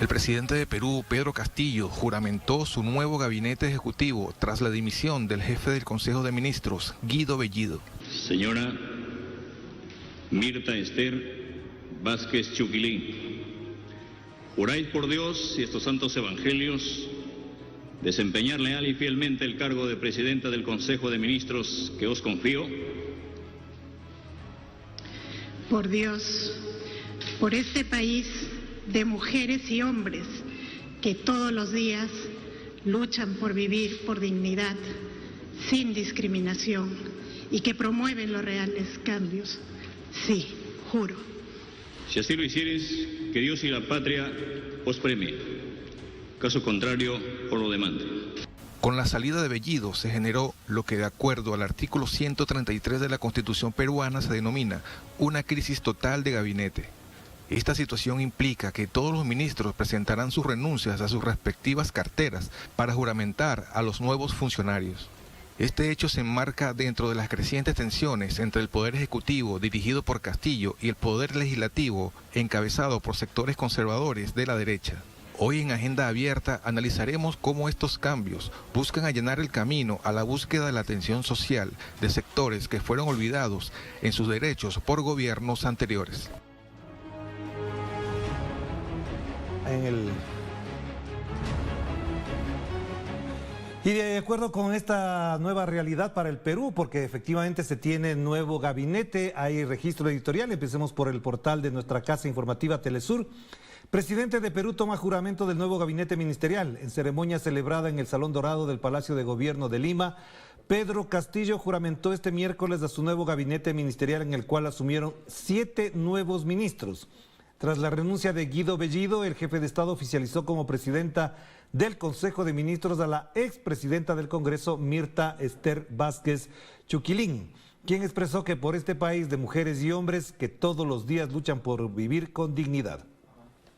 El presidente de Perú, Pedro Castillo, juramentó su nuevo gabinete ejecutivo tras la dimisión del jefe del Consejo de Ministros, Guido Bellido. Señora Mirta Esther Vázquez Chuquilín, juráis por Dios y estos santos evangelios desempeñar leal y fielmente el cargo de presidenta del Consejo de Ministros que os confío. Por Dios, por este país de mujeres y hombres que todos los días luchan por vivir por dignidad, sin discriminación y que promueven los reales cambios. Sí, juro. Si así lo hicieres, que Dios y la patria os premie. Caso contrario, os lo demande. Con la salida de Bellido se generó lo que, de acuerdo al artículo 133 de la Constitución peruana, se denomina una crisis total de gabinete. Esta situación implica que todos los ministros presentarán sus renuncias a sus respectivas carteras para juramentar a los nuevos funcionarios. Este hecho se enmarca dentro de las crecientes tensiones entre el Poder Ejecutivo, dirigido por Castillo, y el Poder Legislativo, encabezado por sectores conservadores de la derecha. Hoy en Agenda Abierta analizaremos cómo estos cambios buscan allanar el camino a la búsqueda de la atención social de sectores que fueron olvidados en sus derechos por gobiernos anteriores. Y de acuerdo con esta nueva realidad para el Perú, porque efectivamente se tiene nuevo gabinete, hay registro editorial, empecemos por el portal de nuestra casa informativa Telesur. Presidente de Perú toma juramento del nuevo gabinete ministerial. En ceremonia celebrada en el Salón Dorado del Palacio de Gobierno de Lima, Pedro Castillo juramentó este miércoles a su nuevo gabinete ministerial, en el cual asumieron 7 nuevos ministros. Tras la renuncia de Guido Bellido, el jefe de Estado oficializó como presidenta del Consejo de Ministros a la expresidenta del Congreso, Mirta Esther Vázquez Chuquilín, quien expresó que por este país de mujeres y hombres que todos los días luchan por vivir con dignidad.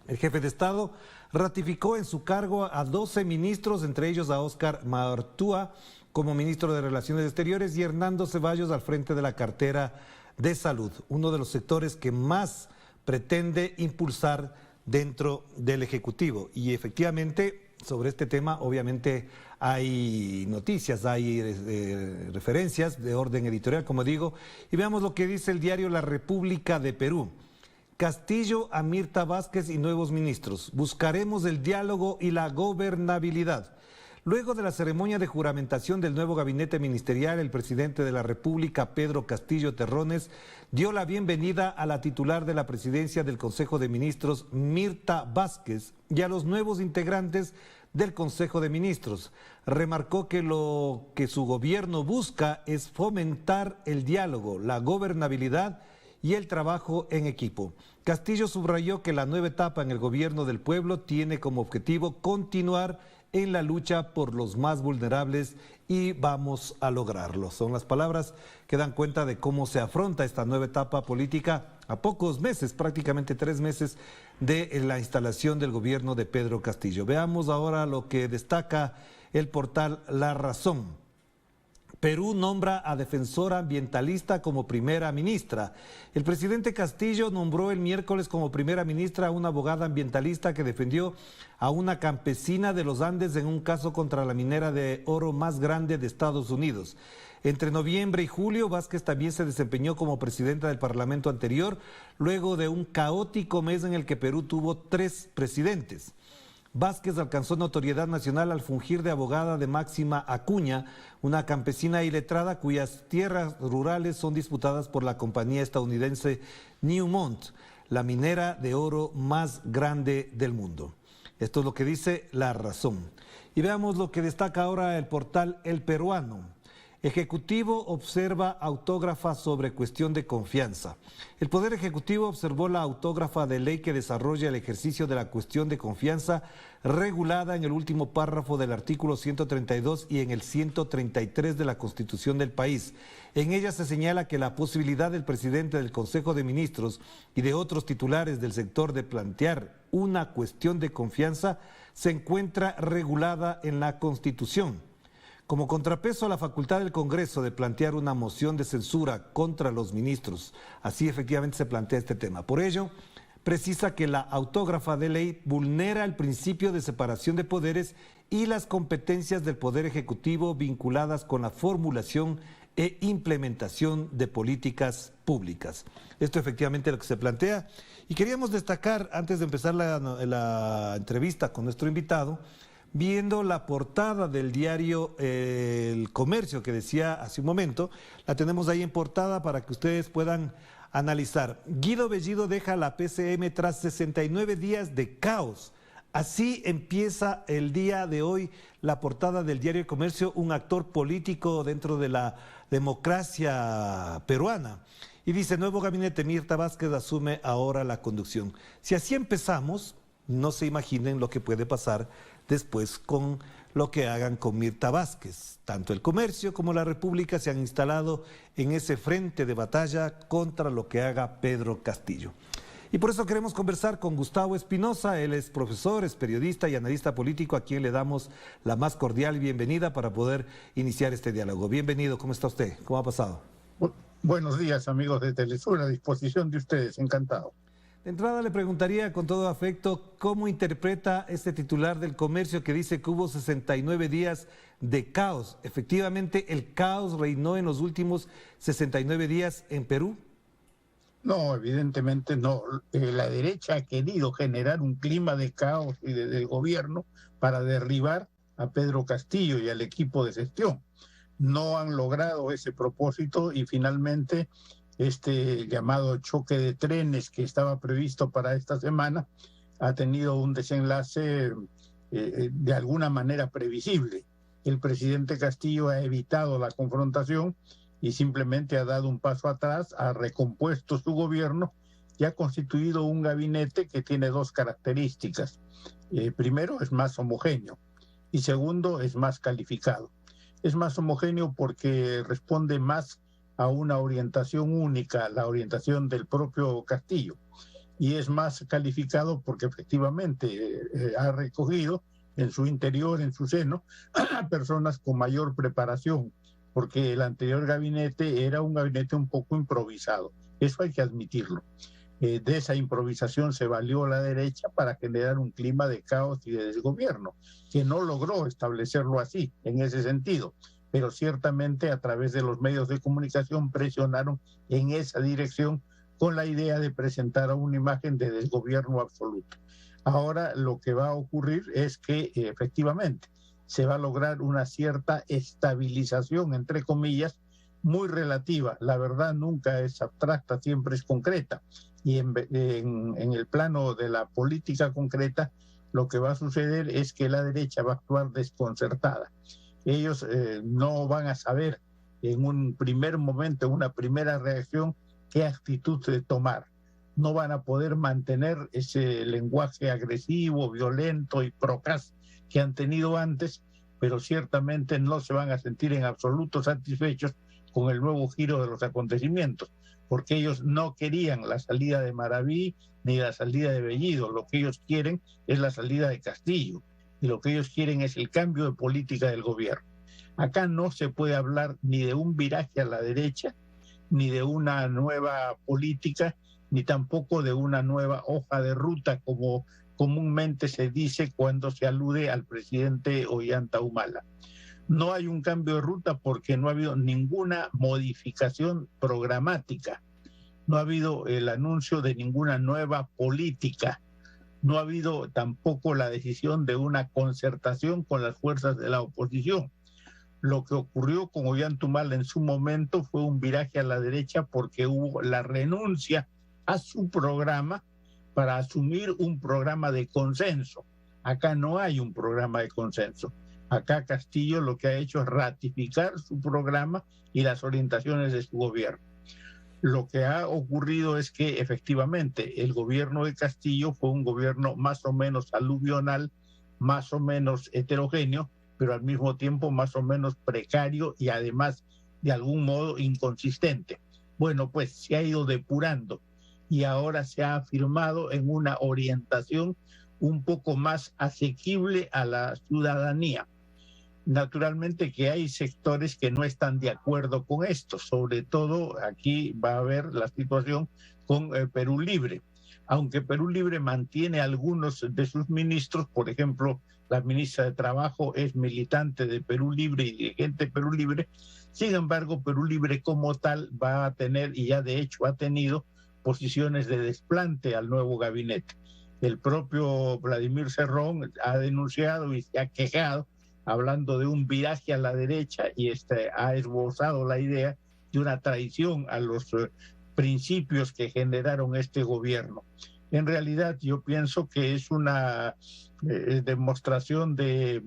El jefe de Estado ratificó en su cargo a 12 ministros, entre ellos a Óscar Martúa como ministro de Relaciones Exteriores y Hernando Ceballos al frente de la cartera de Salud, uno de los sectores que más pretende impulsar dentro del Ejecutivo. Y efectivamente, sobre este tema, obviamente hay noticias, hay referencias de orden editorial, como digo, y veamos lo que dice el diario La República de Perú. Castillo a Mirta Vázquez y nuevos ministros. Buscaremos el diálogo y la gobernabilidad. Luego de la ceremonia de juramentación del nuevo gabinete ministerial, el presidente de la República, Pedro Castillo Terrones, dio la bienvenida a la titular de la presidencia del Consejo de Ministros, Mirta Vázquez, y a los nuevos integrantes del Consejo de Ministros. Remarcó que lo que su gobierno busca es fomentar el diálogo, la gobernabilidad y el trabajo en equipo. Castillo subrayó que la nueva etapa en el gobierno del pueblo tiene como objetivo continuar en la lucha por los más vulnerables y vamos a lograrlo. Son las palabras que dan cuenta de cómo se afronta esta nueva etapa política a pocos meses, prácticamente 3 meses de la instalación del gobierno de Pedro Castillo. Veamos ahora lo que destaca el portal La Razón. Perú nombra a defensora ambientalista como primera ministra. El presidente Castillo nombró el miércoles como primera ministra a una abogada ambientalista que defendió a una campesina de los Andes en un caso contra la minera de oro más grande de Estados Unidos. Entre noviembre y julio, Vázquez también se desempeñó como presidenta del Parlamento anterior, luego de un caótico mes en el que Perú tuvo 3 presidentes. Vázquez alcanzó notoriedad nacional al fungir de abogada de Máxima Acuña, una campesina iletrada cuyas tierras rurales son disputadas por la compañía estadounidense Newmont, la minera de oro más grande del mundo. Esto es lo que dice La Razón. Y veamos lo que destaca ahora el portal El Peruano. Ejecutivo observa autógrafa sobre cuestión de confianza. El Poder Ejecutivo observó la autógrafa de ley que desarrolla el ejercicio de la cuestión de confianza regulada en el último párrafo del artículo 132 y en el 133 de la Constitución del país. En ella se señala que la posibilidad del presidente del Consejo de Ministros y de otros titulares del sector de plantear una cuestión de confianza se encuentra regulada en la Constitución. Como contrapeso a la facultad del Congreso de plantear una moción de censura contra los ministros, así efectivamente se plantea este tema. Por ello, precisa que la autógrafa de ley vulnera el principio de separación de poderes y las competencias del Poder Ejecutivo vinculadas con la formulación e implementación de políticas públicas. Esto efectivamente es lo que se plantea. Y queríamos destacar, antes de empezar la entrevista con nuestro invitado, viendo la portada del diario El Comercio, que decía hace un momento, la tenemos ahí en portada para que ustedes puedan analizar. Guido Bellido deja la PCM tras 69 días de caos. Así empieza el día de hoy la portada del diario El Comercio, un actor político dentro de la democracia peruana. Y dice, nuevo gabinete, Mirta Vázquez asume ahora la conducción. Si así empezamos, no se imaginen lo que puede pasar después con lo que hagan con Mirta Vázquez. Tanto El Comercio como la República se han instalado en ese frente de batalla contra lo que haga Pedro Castillo. Y por eso queremos conversar con Gustavo Espinosa. Él es profesor, es periodista y analista político, a quien le damos la más cordial bienvenida para poder iniciar este diálogo. Bienvenido, ¿cómo está usted? ¿Cómo ha pasado? Buenos días, amigos de Telesur, a disposición de ustedes, encantado. De entrada le preguntaría con todo afecto, ¿cómo interpreta este titular del Comercio que dice que hubo 69 días de caos? ¿Efectivamente el caos reinó en los últimos 69 días en Perú? No, evidentemente no. La derecha ha querido generar un clima de caos y del gobierno para derribar a Pedro Castillo y al equipo de gestión. No han logrado ese propósito y finalmente este llamado choque de trenes que estaba previsto para esta semana ha tenido un desenlace de alguna manera previsible. El presidente Castillo ha evitado la confrontación y simplemente ha dado un paso atrás, ha recompuesto su gobierno y ha constituido un gabinete que tiene dos características. Primero, es más homogéneo y segundo, es más calificado. Es más homogéneo porque responde más a una orientación única, la orientación del propio Castillo. Y es más calificado porque efectivamente ha recogido en su interior, en su seno, a personas con mayor preparación, porque el anterior gabinete era un gabinete un poco improvisado. Eso hay que admitirlo. De esa improvisación se valió la derecha para generar un clima de caos y de desgobierno, que no logró establecerlo así, en ese sentido. Pero ciertamente a través de los medios de comunicación presionaron en esa dirección con la idea de presentar una imagen de desgobierno absoluto. Ahora lo que va a ocurrir es que efectivamente se va a lograr una cierta estabilización, entre comillas, muy relativa. La verdad nunca es abstracta, siempre es concreta. Y en el plano de la política concreta, lo que va a suceder es que la derecha va a actuar desconcertada. Ellos no van a saber en un primer momento, en una primera reacción, qué actitud tomar. No van a poder mantener ese lenguaje agresivo, violento y procaz que han tenido antes, pero ciertamente no se van a sentir en absoluto satisfechos con el nuevo giro de los acontecimientos, porque ellos no querían la salida de Maraví ni la salida de Bellido. Lo que ellos quieren es la salida de Castillo y lo que ellos quieren es el cambio de política del gobierno. Acá no se puede hablar ni de un viraje a la derecha, ni de una nueva política, ni tampoco de una nueva hoja de ruta, como comúnmente se dice cuando se alude al presidente Ollanta Humala. No hay un cambio de ruta porque no ha habido ninguna modificación programática, no ha habido el anuncio de ninguna nueva política, no ha habido tampoco la decisión de una concertación con las fuerzas de la oposición. Lo que ocurrió con Ollanta Humala en su momento fue un viraje a la derecha porque hubo la renuncia a su programa para asumir un programa de consenso. Acá no hay un programa de consenso. Acá Castillo lo que ha hecho es ratificar su programa y las orientaciones de su gobierno. Lo que ha ocurrido es que efectivamente el gobierno de Castillo fue un gobierno más o menos aluvional, más o menos heterogéneo, pero al mismo tiempo más o menos precario y además de algún modo inconsistente. Bueno, pues se ha ido depurando y ahora se ha afirmado en una orientación un poco más asequible a la ciudadanía. Naturalmente que hay sectores que no están de acuerdo con esto, sobre todo aquí va a haber la situación con Perú Libre. aunque Perú Libre mantiene algunos de sus ministros, por ejemplo, la ministra de Trabajo es militante de Perú Libre y dirigente de Perú Libre. Sin embargo, Perú Libre como tal va a tener, y ya de hecho ha tenido, posiciones de desplante al nuevo gabinete. El propio Vladimir Cerrón ha denunciado y se ha quejado, hablando de un viraje a la derecha, y ha esbozado la idea de una traición a los principios que generaron este gobierno. En realidad yo pienso que es una demostración de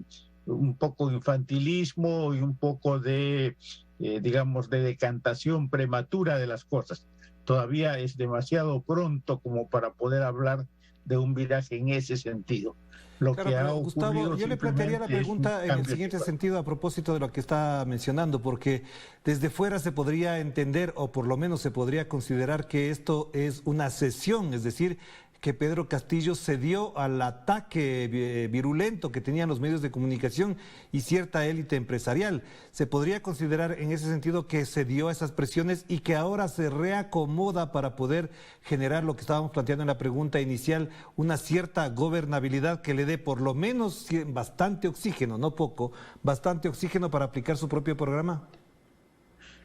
un poco infantilismo y un poco de, digamos, de decantación prematura de las cosas. Todavía es demasiado pronto como para poder hablar de un viraje en ese sentido. Claro, pero Gustavo, yo le plantearía la pregunta en el siguiente sentido a propósito de lo que está mencionando, porque desde fuera se podría entender, o por lo menos se podría considerar, que esto es una cesión, es decir, que Pedro Castillo cedió al ataque virulento que tenían los medios de comunicación y cierta élite empresarial. ¿Se podría considerar en ese sentido que cedió a esas presiones y que ahora se reacomoda para poder generar lo que estábamos planteando en la pregunta inicial, una cierta gobernabilidad que le dé por lo menos bastante oxígeno, no poco, bastante oxígeno para aplicar su propio programa?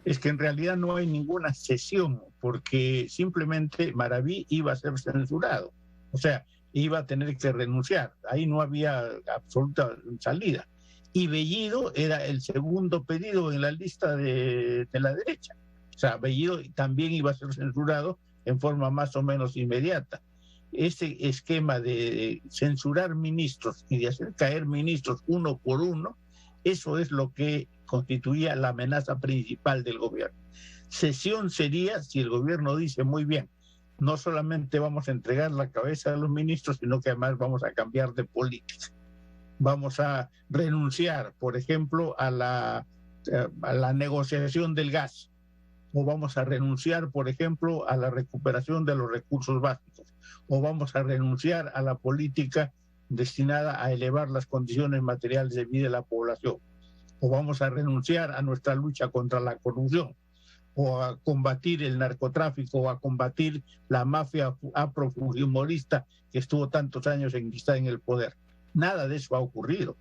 Es que en realidad no hay ninguna cesión, porque simplemente Maraví iba a ser censurado, o sea, iba a tener que renunciar, ahí no había absoluta salida. Y Bellido era el segundo pedido en la lista de la derecha, o sea, Bellido también iba a ser censurado en forma más o menos inmediata. Ese esquema de censurar ministros y de hacer caer ministros uno por uno, eso es lo que constituía la amenaza principal del gobierno. Cesión sería si el gobierno dice, muy bien, no solamente vamos a entregar la cabeza de los ministros, sino que además vamos a cambiar de política. Vamos a renunciar, por ejemplo, a la negociación del gas, o vamos a renunciar, por ejemplo, a la recuperación de los recursos básicos, o vamos a renunciar a la política destinada a elevar las condiciones materiales de vida de la población, o vamos a renunciar a nuestra lucha contra la corrupción, o a combatir el narcotráfico, o a combatir la mafia afrofujimorista que estuvo tantos años enquistada en el poder. Nada de eso ha ocurrido.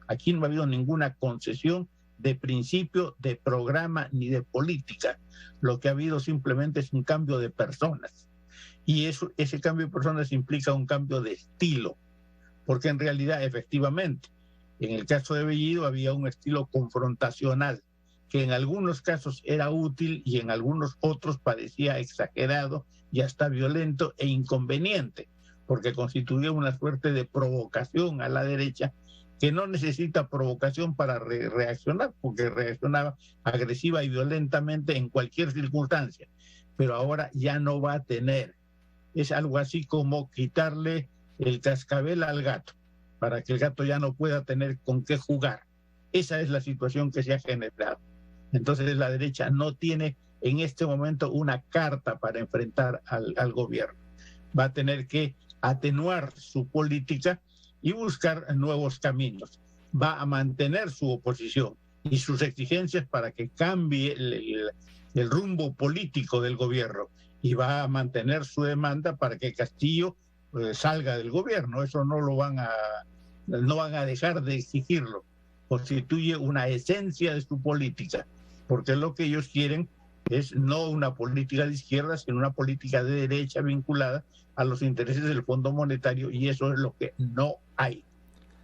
Aquí no ha habido ninguna concesión de principio, de programa, ni de política. Lo que ha habido simplemente es un cambio de personas. Y ese cambio de personas implica un cambio de estilo, porque en realidad, efectivamente, en el caso de Bellido había un estilo confrontacional que en algunos casos era útil y en algunos otros parecía exagerado y hasta violento e inconveniente, porque constituía una suerte de provocación a la derecha que no necesita provocación para reaccionar, porque reaccionaba agresiva y violentamente en cualquier circunstancia, pero ahora ya no va a tener. Es algo así como quitarle el cascabel al gato, para que el gato ya no pueda tener con qué jugar. Esa es la situación que se ha generado. Entonces la derecha no tiene en este momento una carta para enfrentar al gobierno. Va a tener que atenuar su política y buscar nuevos caminos. Va a mantener su oposición y sus exigencias para que cambie el rumbo político del gobierno, y va a mantener su demanda para que Castillo salga del gobierno. Eso no van a dejar de exigirlo. Constituye una esencia de su política, porque lo que ellos quieren es no una política de izquierda, sino una política de derecha vinculada a los intereses del Fondo Monetario, y eso es lo que no hay.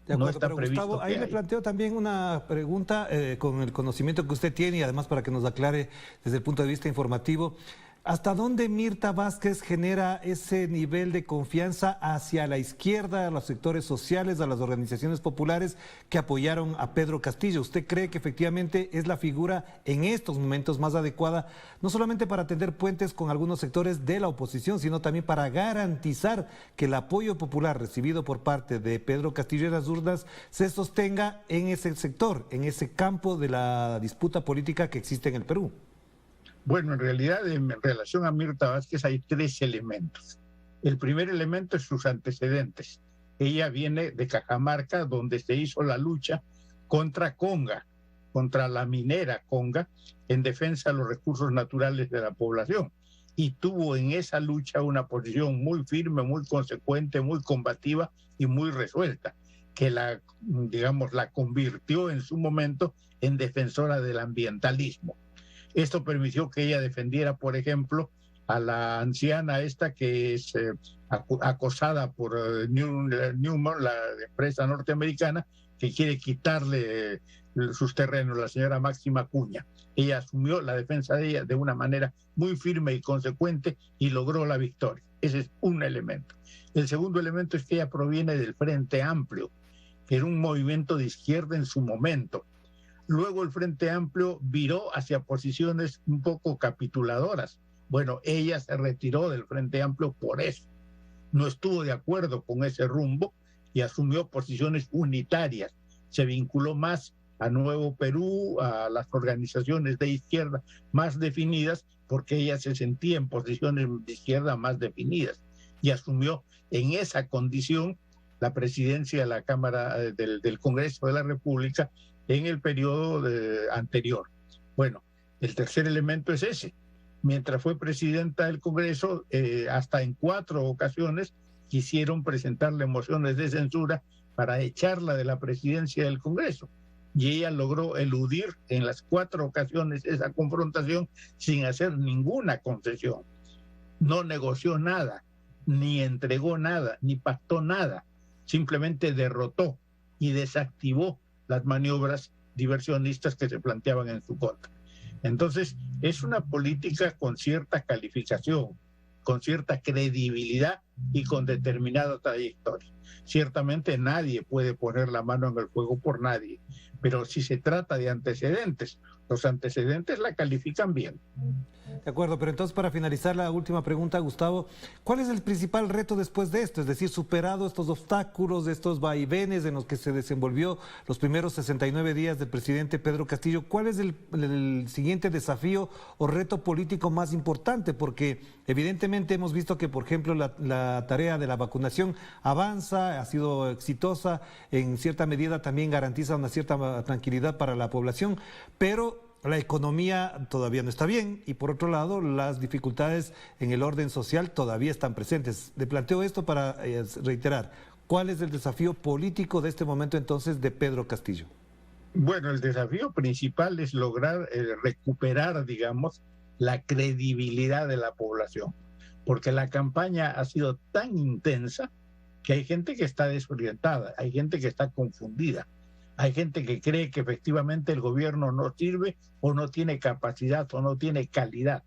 De acuerdo, no está previsto. Gustavo, ahí le planteo también una pregunta con el conocimiento que usted tiene y además para que nos aclare desde el punto de vista informativo. ¿Hasta dónde Mirta Vázquez genera ese nivel de confianza hacia la izquierda, a los sectores sociales, a las organizaciones populares que apoyaron a Pedro Castillo? ¿Usted cree que efectivamente es la figura en estos momentos más adecuada, no solamente para tender puentes con algunos sectores de la oposición, sino también para garantizar que el apoyo popular recibido por parte de Pedro Castillo en las urnas se sostenga en ese sector, en ese campo de la disputa política que existe en el Perú? Bueno, en realidad, en relación a Mirta Vázquez hay tres elementos. El primer elemento es sus antecedentes. Ella viene de Cajamarca, donde se hizo la lucha contra Conga, contra la minera Conga, en defensa de los recursos naturales de la población. y tuvo en esa lucha una posición muy firme, muy consecuente, muy combativa y muy resuelta, que la convirtió en su momento en defensora del ambientalismo. Esto permitió que ella defendiera, por ejemplo, a la anciana esta que es acosada por Newmont, la empresa norteamericana, que quiere quitarle sus terrenos, la señora Máxima Acuña. Ella asumió la defensa de ella de una manera muy firme y consecuente y logró la victoria. Ese es un elemento. El segundo elemento es que ella proviene del Frente Amplio, que era un movimiento de izquierda en su momento. Luego el Frente Amplio viró hacia posiciones un poco capituladoras. Bueno, ella se retiró del Frente Amplio por eso. No estuvo de acuerdo con ese rumbo y asumió posiciones unitarias. Se vinculó más a Nuevo Perú, a las organizaciones de izquierda más definidas, porque ella se sentía en posiciones de izquierda más definidas y asumió en esa condición la presidencia de la Cámara del Congreso de la República en el periodo anterior. Bueno, el tercer elemento es ese. Mientras fue presidenta del Congreso, hasta en 4 ocasiones quisieron presentarle mociones de censura para echarla de la presidencia del Congreso. Y ella logró eludir en las 4 ocasiones esa confrontación sin hacer ninguna concesión. No negoció nada, ni entregó nada, ni pactó nada. Simplemente derrotó y desactivó las maniobras diversionistas que se planteaban en su contra. Entonces, es una política con cierta calificación, con cierta credibilidad y con determinada trayectoria. Ciertamente nadie puede poner la mano en el fuego por nadie, pero si se trata de antecedentes, los antecedentes la califican bien. De acuerdo, pero entonces para finalizar la última pregunta, Gustavo, ¿cuál es el principal reto después de esto? Es decir, superado estos obstáculos, estos vaivenes en los que se desenvolvió los primeros 69 días del presidente Pedro Castillo, ¿cuál es el siguiente desafío o reto político más importante? Porque evidentemente hemos visto que, por ejemplo, la tarea de la vacunación avanza, ha sido exitosa, en cierta medida también garantiza una cierta tranquilidad para la población, pero la economía todavía no está bien y por otro lado las dificultades en el orden social todavía están presentes. Le planteo esto para reiterar, ¿cuál es el desafío político de este momento entonces de Pedro Castillo? Bueno, el desafío principal es lograr recuperar, digamos, la credibilidad de la población, porque la campaña ha sido tan intensa que hay gente que está desorientada, hay gente que está confundida. Hay gente que cree que efectivamente el gobierno no sirve o no tiene capacidad o no tiene calidad,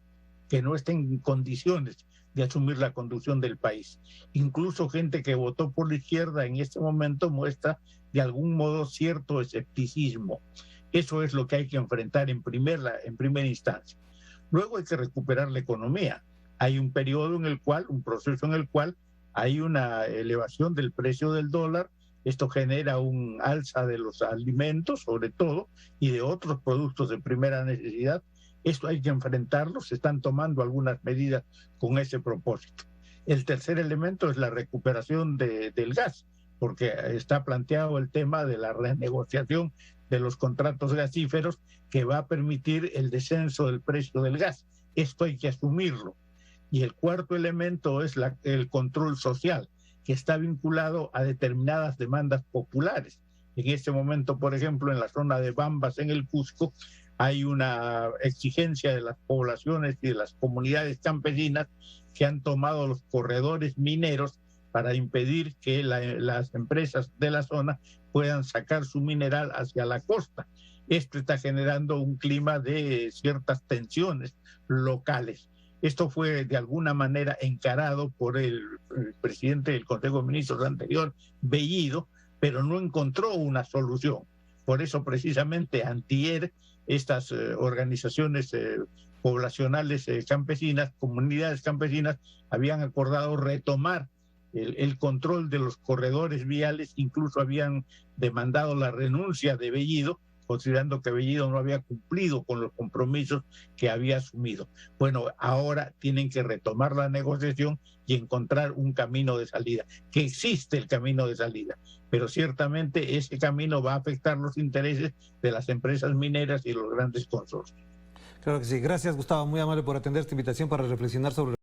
que no está en condiciones de asumir la conducción del país. Incluso gente que votó por la izquierda en este momento muestra de algún modo cierto escepticismo. Eso es lo que hay que enfrentar en primera instancia. Luego hay que recuperar la economía. Hay un periodo en el cual, un proceso en el cual hay una elevación del precio del dólar. Esto genera un alza de los alimentos, sobre todo, y de otros productos de primera necesidad. Esto hay que enfrentarlo, se están tomando algunas medidas con ese propósito. El tercer elemento es la recuperación del gas, porque está planteado el tema de la renegociación de los contratos gasíferos que va a permitir el descenso del precio del gas. Esto hay que asumirlo. Y el cuarto elemento es el control social, que está vinculado a determinadas demandas populares. En este momento, por ejemplo, en la zona de Bambas, en el Cusco, hay una exigencia de las poblaciones y de las comunidades campesinas que han tomado los corredores mineros para impedir que las empresas de la zona puedan sacar su mineral hacia la costa. Esto está generando un clima de ciertas tensiones locales. Esto fue de alguna manera encarado por el presidente del Consejo de Ministros anterior, Bellido, pero no encontró una solución. Por eso precisamente antier estas organizaciones poblacionales campesinas, comunidades campesinas, habían acordado retomar el control de los corredores viales, incluso habían demandado la renuncia de Bellido, considerando que Bellido no había cumplido con los compromisos que había asumido. Bueno, ahora tienen que retomar la negociación y encontrar un camino de salida, que existe el camino de salida, pero ciertamente ese camino va a afectar los intereses de las empresas mineras y los grandes consorcios. Claro que sí. Gracias, Gustavo, muy amable por atender esta invitación para reflexionar sobre